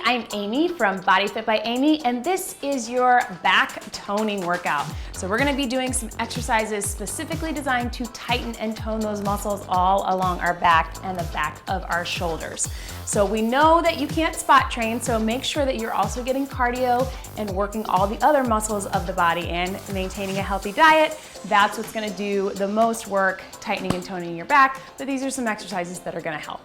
I'm Amy from Body Fit by Amy, and this is your back toning workout. So we're gonna be doing some exercises specifically designed to tighten and tone those muscles all along our back and the back of our shoulders. So we know that you can't spot train, so make sure that you're also getting cardio and working all the other muscles of the body and maintaining a healthy diet. That's what's gonna do the most work tightening and toning your back, but these are some exercises that are gonna help.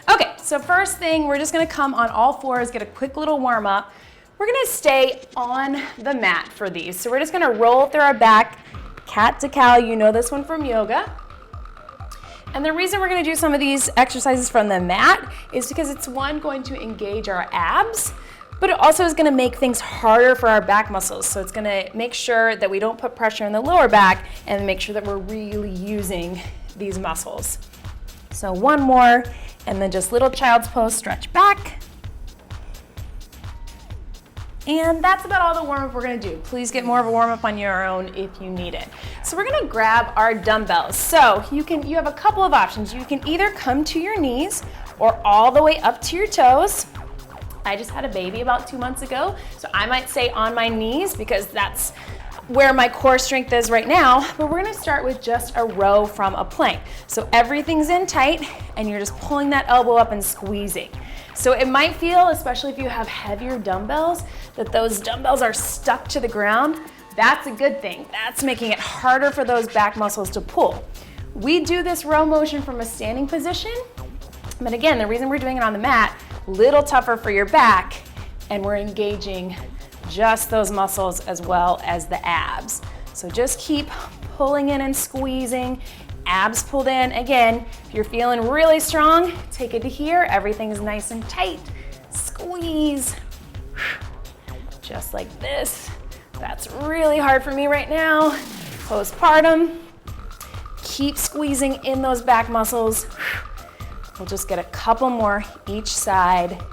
Okay, so first thing, we're just gonna come on all fours, get a quick little warm up. We're gonna stay on the mat for these. So we're just gonna roll through our back, cat to cow, you know this one from yoga. And the reason we're gonna do some of these exercises from the mat is because it's one, going to engage our abs, but it also is gonna make things harder for our back muscles. So it's gonna make sure that we don't put pressure in the lower back and make sure that we're really using these muscles. So one more, and then just little child's pose, stretch back. And that's about all the warm-up we're gonna do. Please get more of a warm-up on your own if you need it. So we're gonna grab our dumbbells. So you have a couple of options. You can either come to your knees or all the way up to your toes. I just had a baby about 2 months ago, so I might say on my knees because that's where my core strength is right now, but we're gonna start with just a row from a plank. So everything's in tight and you're just pulling that elbow up and squeezing. So it might feel, especially if you have heavier dumbbells, that those dumbbells are stuck to the ground. That's a good thing. That's making it harder for those back muscles to pull. We do this row motion from a standing position, but again, the reason we're doing it on the mat, little tougher for your back, and we're engaging just those muscles as well as the abs. So just keep pulling in and squeezing, abs pulled in. Again, if you're feeling really strong, take it to here, everything's nice and tight. Squeeze, just like this. That's really hard for me right now. Postpartum, keep squeezing in those back muscles. We'll just get a couple more each side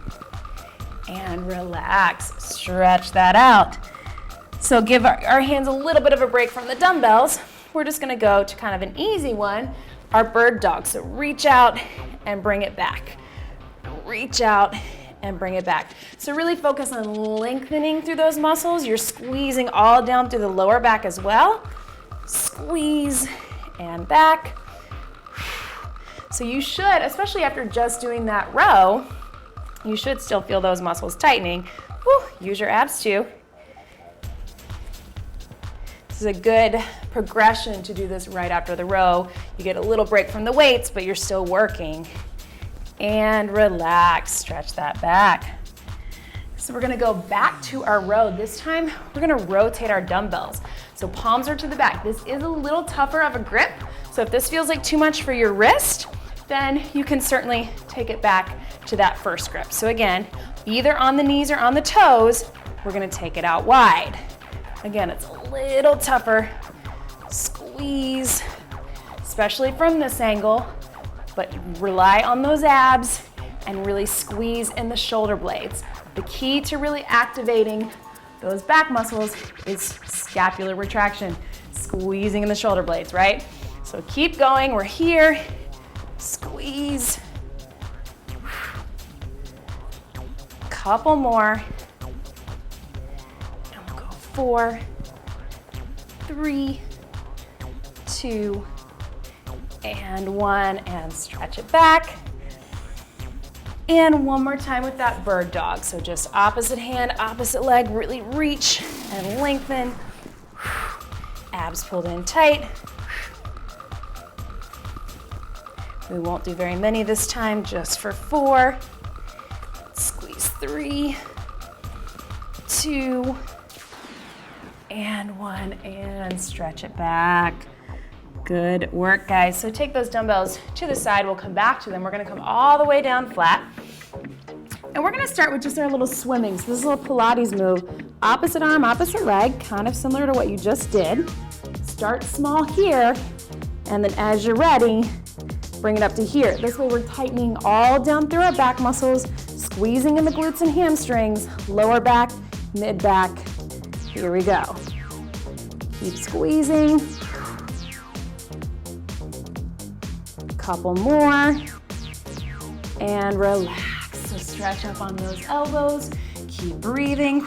and relax, stretch that out. So give our hands a little bit of a break from the dumbbells. We're just gonna go to kind of an easy one, our bird dog. So reach out and bring it back. Reach out and bring it back. So really focus on lengthening through those muscles. You're squeezing all down through the lower back as well. Squeeze and back. So you should, especially after just doing that row, you should still feel those muscles tightening. Woo, use your abs too. This is a good progression to do this right after the row. You get a little break from the weights, but you're still working. And relax, stretch that back. So we're gonna go back to our row. This time, we're gonna rotate our dumbbells. So palms are to the back. This is a little tougher of a grip. So if this feels like too much for your wrist, then you can certainly take it back to that first grip. So again, either on the knees or on the toes, we're gonna take it out wide. Again, it's a little tougher. Squeeze, especially from this angle, but rely on those abs and really squeeze in the shoulder blades. The key to really activating those back muscles is scapular retraction, squeezing in the shoulder blades, right? So keep going, we're here. Squeeze. Couple more. And we'll go 4, 3, 2, and 1, and stretch it back. And one more time with that bird dog. So just opposite hand, opposite leg, really reach and lengthen. Abs pulled in tight. We won't do very many this time, just for 4. Squeeze 3, 2, and 1, and stretch it back. Good work, guys. So take those dumbbells to the side. We'll come back to them. We're gonna come all the way down flat. And we're gonna start with just our little swimming. So this is a little Pilates move. Opposite arm, opposite leg, kind of similar to what you just did. Start small here, and then as you're ready, bring it up to here. This way we're tightening all down through our back muscles, squeezing in the glutes and hamstrings, lower back, mid back. Here we go. Keep squeezing. Couple more. And relax. So stretch up on those elbows. Keep breathing.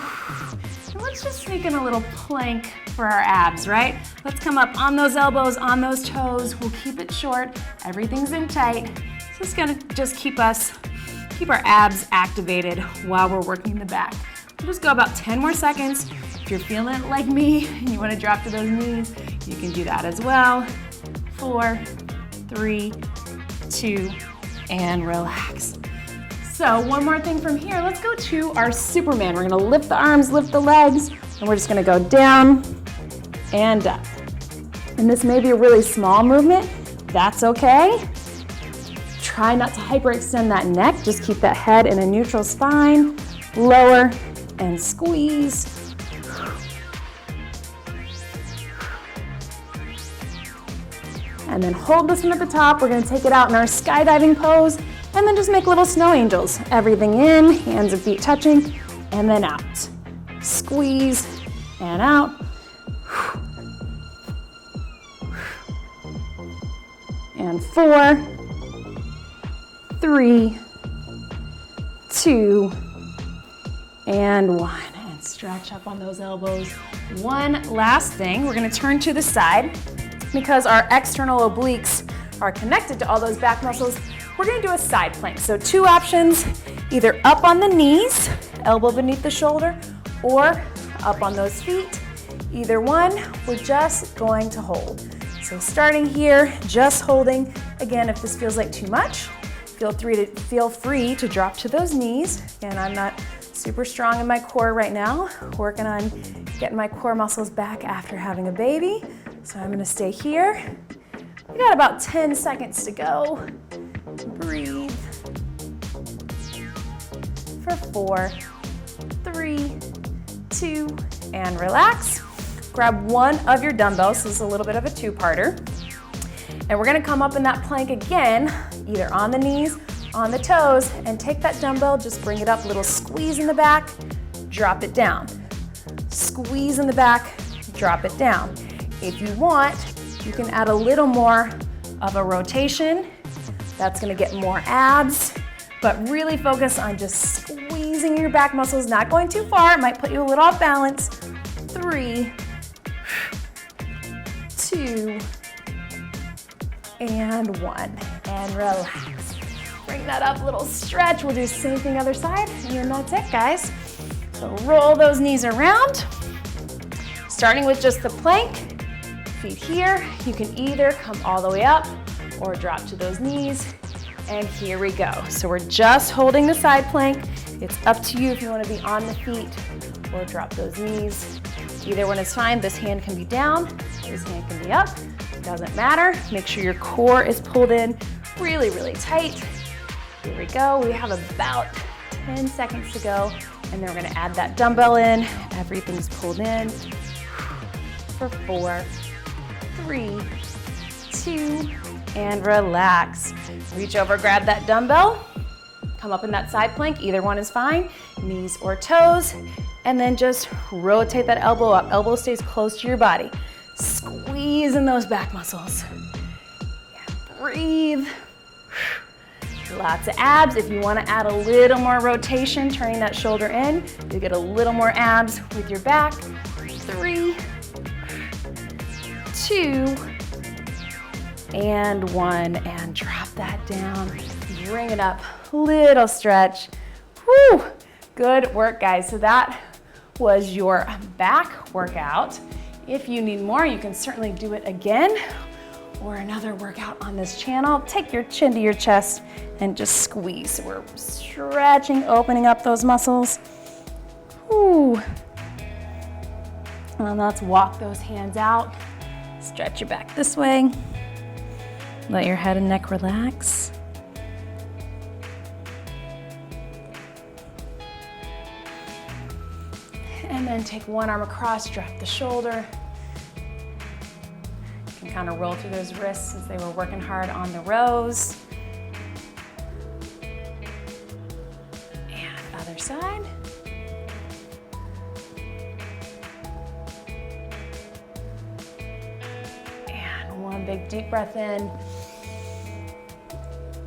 And let's just sneak in a little plank for our abs, right? Let's come up on those elbows, on those toes. We'll keep it short. Everything's in tight. So it's gonna just keep our abs activated while we're working the back. We'll just go about 10 more seconds. If you're feeling it like me and you wanna drop to those knees, you can do that as well. 4, 3, 2, and relax. So one more thing from here, let's go to our Superman. We're gonna lift the arms, lift the legs, and we're just gonna go down and up. And this may be a really small movement, that's okay. Try not to hyperextend that neck, just keep that head in a neutral spine, lower and squeeze. And then hold this one at the top. We're gonna take it out in our skydiving pose, and then just make little snow angels. Everything in, hands and feet touching, and then out. Squeeze and out. And 4, 3, 2, and 1. And stretch up on those elbows. One last thing, we're gonna turn to the side. Because our external obliques are connected to all those back muscles, we're gonna do a side plank. So 2 options, either up on the knees, elbow beneath the shoulder, or up on those feet. Either one, we're just going to hold. So starting here, just holding. Again, if this feels like too much, feel free to drop to those knees. And I'm not super strong in my core right now, working on getting my core muscles back after having a baby. So I'm gonna stay here. We got about 10 seconds to go. Breathe. For 4, 3, 2, and relax. Grab one of your dumbbells. This is a little bit of a two-parter. And we're gonna come up in that plank again, either on the knees, on the toes, and take that dumbbell, just bring it up, little squeeze in the back, drop it down. Squeeze in the back, drop it down. If you want, you can add a little more of a rotation. That's gonna get more abs, but really focus on just squeezing your back muscles, not going too far. It might put you a little off balance. 3, 2, and 1, and relax. Bring that up, little stretch. We'll do the same thing other side, and then that's it, guys. So roll those knees around, starting with just the plank. Feet here, you can either come all the way up or drop to those knees, and here we go. So we're just holding the side plank. It's up to you if you want to be on the feet or drop those knees. Either one is fine. This hand can be down, this hand can be up. It doesn't matter. Make sure your core is pulled in really, really tight. Here we go. We have about 10 seconds to go, and then we're going to add that dumbbell in. Everything's pulled in. For 4, 3, 2, and relax. Reach over, grab that dumbbell, come up in that side plank, either one is fine, knees or toes, and then just rotate that elbow up. Elbow stays close to your body. Squeeze in those back muscles. Yeah, breathe. Lots of abs. If you want to add a little more rotation, turning that shoulder in, you get a little more abs with your back. 3, 2, and 1, and drop that down. Bring it up, little stretch. Whew, good work, guys. So that was your back workout. If you need more, you can certainly do it again, or another workout on this channel. Take your chin to your chest and just squeeze. So we're stretching, opening up those muscles. Whew. And let's walk those hands out. Stretch your back this way. Let your head and neck relax. And then take one arm across, drop the shoulder. You can kind of roll through those wrists since they were working hard on the rows. And other side. One big deep breath in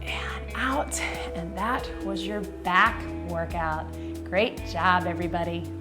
and out, and that was your back workout. Great job, everybody.